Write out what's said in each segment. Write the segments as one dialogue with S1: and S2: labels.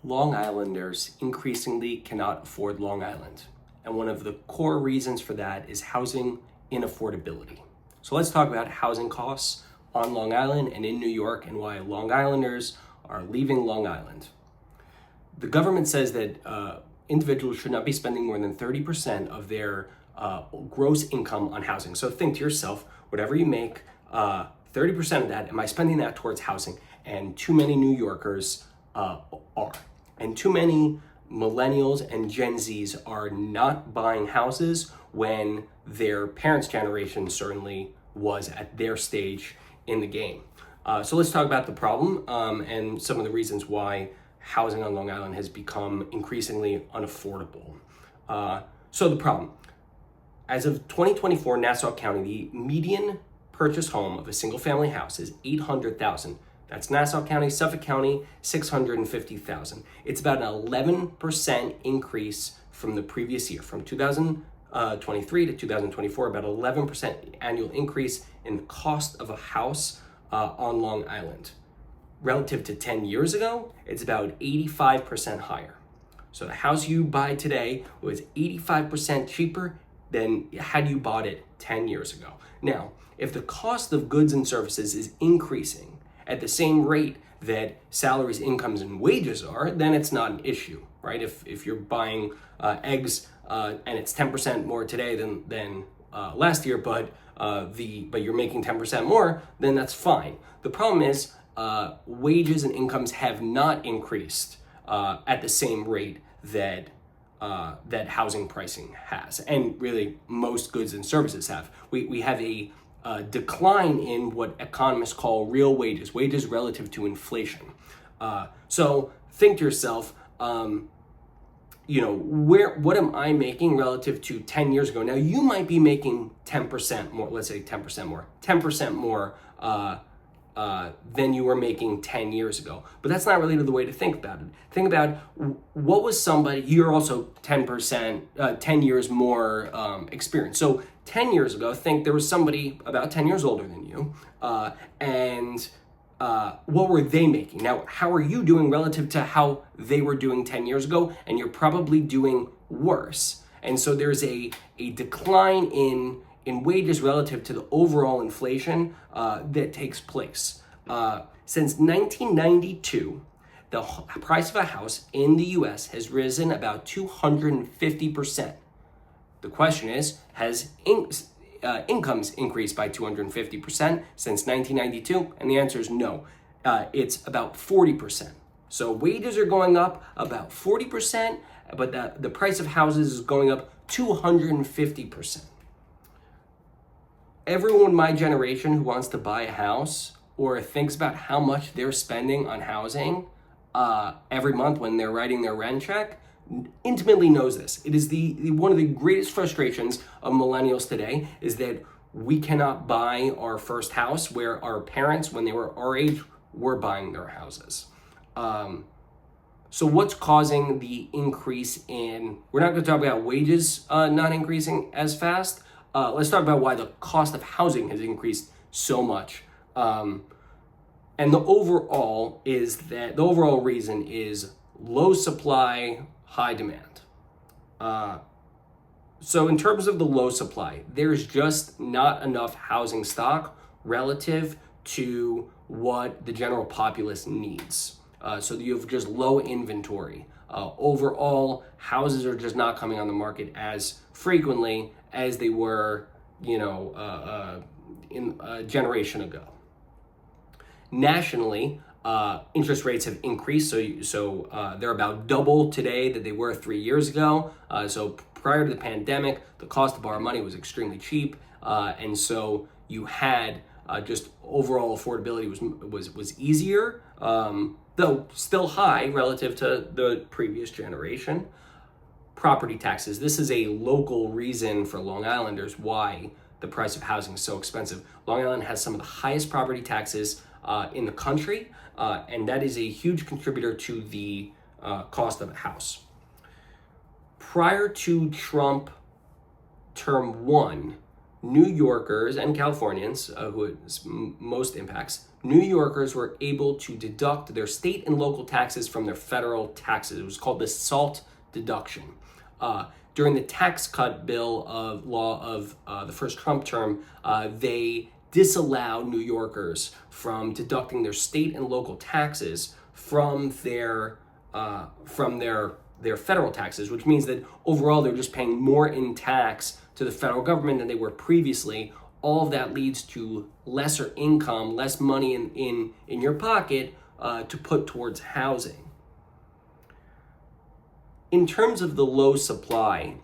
S1: Long Islanders increasingly cannot afford Long Island. And one of the core reasons for that is housing inaffordability. So let's talk about housing costs on Long Island and in New York and why Long Islanders are leaving Long Island. The government says that individuals should not be spending more than 30% of their gross income on housing. So think to yourself, whatever you make, 30% of that, am I spending that towards housing? And too many New Yorkers are. And too many millennials and Gen Zs are not buying houses when their parents' generation certainly was at their stage in the game. So let's talk about the problem and some of the reasons why housing on Long Island has become increasingly unaffordable. So the problem, as of 2024, Nassau County, the median purchase home of a single family house is $800,000. That's Nassau County. Suffolk County, $650,000. It's about an 11% increase from the previous year, from 2023 to 2024, about 11% annual increase in the cost of a house on Long Island. Relative to 10 years ago, it's about 85% higher. So the house you buy today was 85% cheaper than had you bought it 10 years ago. Now, if the cost of goods and services is increasing at the same rate that salaries, incomes, and wages are, then it's not an issue, right? If you're buying eggs and it's 10% more today than last year, but you're making 10% more, then that's fine. The problem is wages and incomes have not increased at the same rate that housing pricing has, and really most goods and services have. We have a decline in what economists call real wages relative to inflation. So think to yourself, what am I making relative to 10 years ago? Now you might be making 10% more, let's say 10% more than you were making 10 years ago. But that's not really the way to think about it. Think about what was somebody, you're also 10 years more experience. So 10 years ago, think there was somebody about 10 years older than you, and what were they making? Now, how are you doing relative to how they were doing 10 years ago? And you're probably doing worse. And so there's a decline in wages relative to the overall inflation that takes place. Since 1992, the price of a house in the US has risen about 250%. The question is, has incomes increased by 250% since 1992? And the answer is no. It's about 40%. So wages are going up about 40%, but the price of houses is going up 250%. Everyone my generation who wants to buy a house or thinks about how much they're spending on housing every month when they're writing their rent check intimately knows this. It is one of the greatest frustrations of millennials today is that we cannot buy our first house where our parents, when they were our age, were buying their houses. So what's causing the increase in, we're not going to talk about wages not increasing as fast. Let's talk about why the cost of housing has increased so much. And the overall reason is low supply, high demand. So in terms of the low supply, there's just not enough housing stock relative to what the general populace needs. So you have just low inventory. Overall, houses are just not coming on the market as frequently as they were, in a generation ago. Nationally, interest rates have increased, so they're about double today that they were 3 years ago. So prior to the pandemic, the cost to borrow money was extremely cheap, and so you had just overall affordability was easier, though still high relative to the previous generation. Property taxes. This is a local reason for Long Islanders why the price of housing is so expensive. Long Island has some of the highest property taxes in the country, and that is a huge contributor to the cost of a house. Prior to Trump term 1, New Yorkers and Californians, who it most impacts, New Yorkers were able to deduct their state and local taxes from their federal taxes. It was called the SALT deduction. During the tax cut bill of law of the first Trump term, they disallowed New Yorkers from deducting their state and local taxes from their federal taxes, which means that overall they're just paying more in tax to the federal government than they were previously. All of that leads to lesser income, less money in your pocket to put towards housing. In terms of the low supply,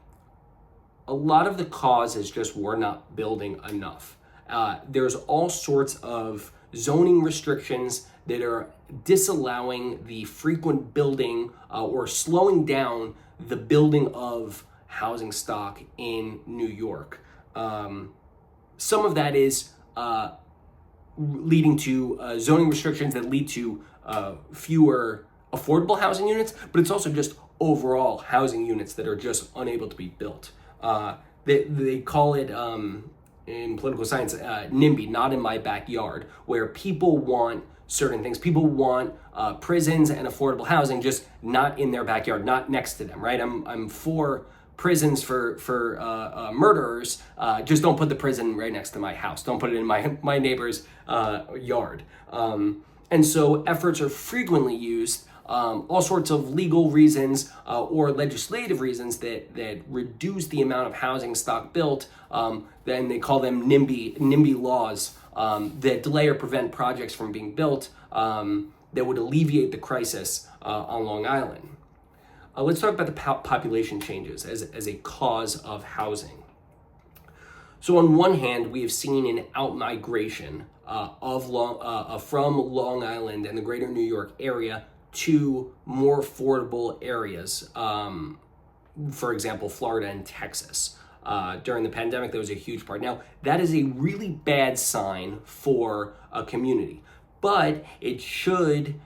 S1: a lot of the cause is just we're not building enough. There's all sorts of zoning restrictions that are disallowing the frequent building or slowing down the building of housing stock in New York. Some of that is leading to zoning restrictions that lead to fewer affordable housing units, but it's also just overall housing units that are just unable to be built. They call it in political science NIMBY, not in my backyard, where people want certain things. People want prisons and affordable housing, just not in their backyard, not next to them, right? I'm for prisons for murderers, just don't put the prison right next to my house. Don't put it in my neighbor's yard. And so efforts are frequently used, all sorts of legal reasons or legislative reasons that reduce the amount of housing stock built. Then they call them NIMBY laws that delay or prevent projects from being built that would alleviate the crisis on Long Island. Let's talk about the population changes as a cause of housing. So on one hand, we have seen an outmigration from Long Island and the greater New York area to more affordable areas. For example, Florida and Texas. During the pandemic, there was a huge part. Now, that is a really bad sign for a community, but it should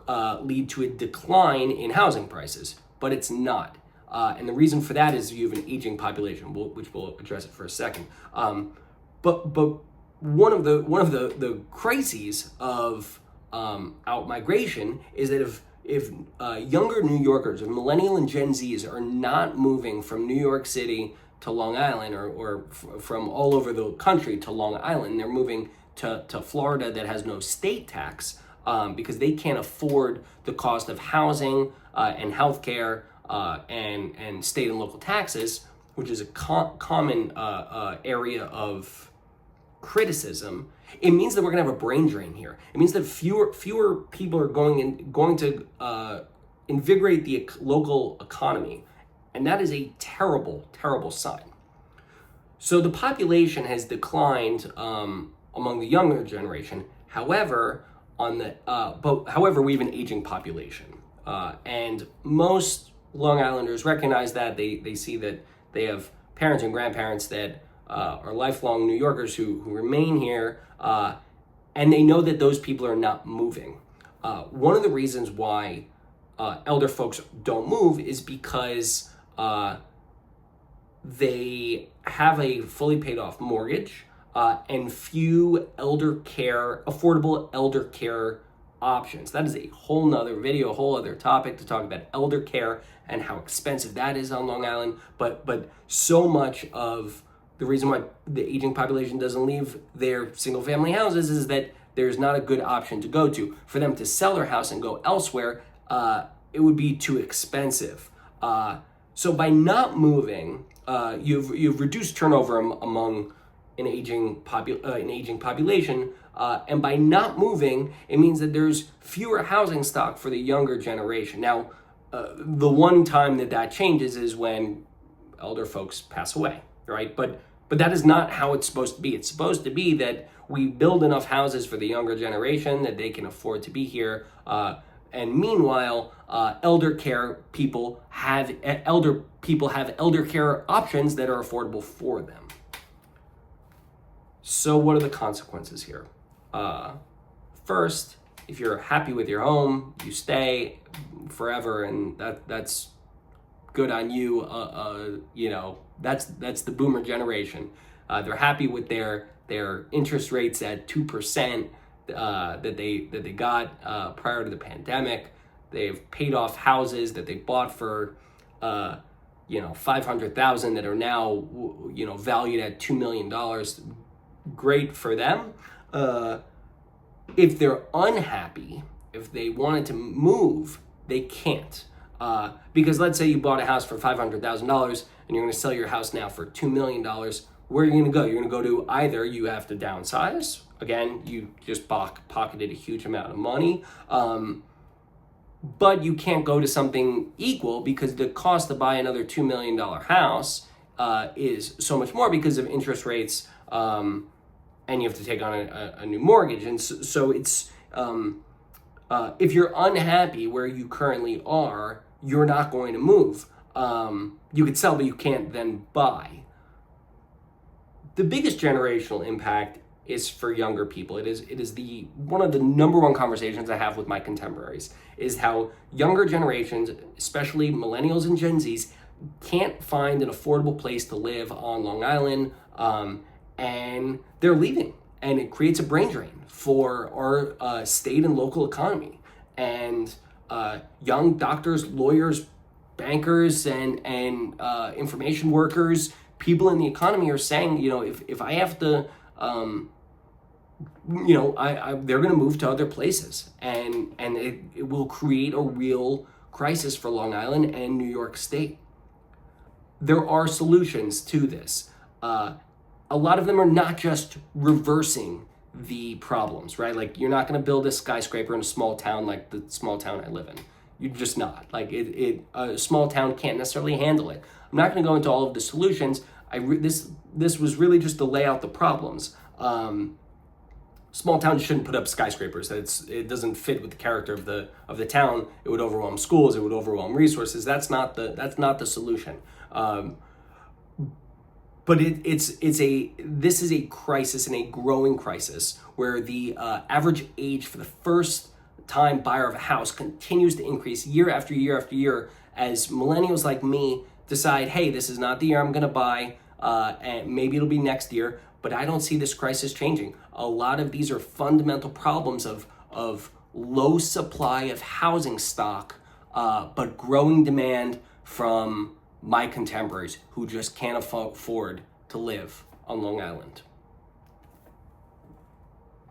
S1: lead to a decline in housing prices, but it's not. And the reason for that is you have an aging population, which we'll address it for a second. But one of the crises of outmigration is that if younger New Yorkers, or millennial and Gen Zs, are not moving from New York City to Long Island or from all over the country to Long Island, they're moving to Florida that has no state tax because they can't afford the cost of housing and healthcare and state and local taxes, which is a common area of criticism. It means that we're going to have a brain drain here. It means that fewer people are going to invigorate the local economy, and that is a terrible, terrible sign. So the population has declined among the younger generation. However, however, we have an aging population, and most Long Islanders recognize that. They see that they have parents and grandparents that are lifelong New Yorkers who remain here, and they know that those people are not moving. One of the reasons why elder folks don't move is because they have a fully paid off mortgage and few affordable elder care options. That is a whole nother video, a whole other topic to talk about elder care and how expensive that is on Long Island. But so much of the reason why the aging population doesn't leave their single family houses is that there's not a good option to go to. For them to sell their house and go elsewhere, it would be too expensive. So by not moving, you've reduced turnover among an aging population, and by not moving, it means that there's fewer housing stock for the younger generation. Now, the one time that changes is when elder folks pass away, right? But that is not how it's supposed to be. It's supposed to be that we build enough houses for the younger generation that they can afford to be here. And meanwhile, elder people have elder care options that are affordable for them. So what are the consequences here? First, if you're happy with your home, you stay forever, and that's good on you. That's the boomer generation. They're happy with their interest rates at 2% that they got prior to the pandemic. They've paid off houses that they bought for $500,000 that are now valued at $2 million. Great for them. If they're unhappy, if they wanted to move, they can't. Because let's say you bought a house for $500,000 and you're going to sell your house now for $2 million. Where are you going to go? You're going to go to either you have to downsize. Again, you just pocketed a huge amount of money. But you can't go to something equal because the cost to buy another $2 million house is so much more because of interest rates, and you have to take on a new mortgage. And so it's, if you're unhappy where you currently are, you're not going to move. You could sell, but you can't then buy. The biggest generational impact is for younger people. It is one of the number one conversations I have with my contemporaries is how younger generations, especially millennials and Gen Zs, can't find an affordable place to live on Long Island, and they're leaving, and it creates a brain drain for our state and local economy. And young doctors, lawyers, bankers, and information workers, people in the economy are saying, if I have to, they're going to move to other places, and it will create a real crisis for Long Island and New York State. There are solutions to this. A lot of them are not just reversing the problems, right? Like, you're not going to build a skyscraper in a small town like the small town I live in. You're just not. Like, a small town can't necessarily handle it. I'm not going to go into all of the solutions. This was really just to lay out the problems. Small towns shouldn't put up skyscrapers. It doesn't fit with the character of the town. It would overwhelm schools. It would overwhelm resources. That's not the solution. But this is a crisis, and a growing crisis, where the average age for the first time buyer of a house continues to increase year after year after year as millennials like me decide, hey, this is not the year I'm going to buy, and maybe it'll be next year. But I don't see this crisis changing. A lot of these are fundamental problems of low supply of housing stock, but growing demand from my contemporaries who just can't afford to live on Long Island.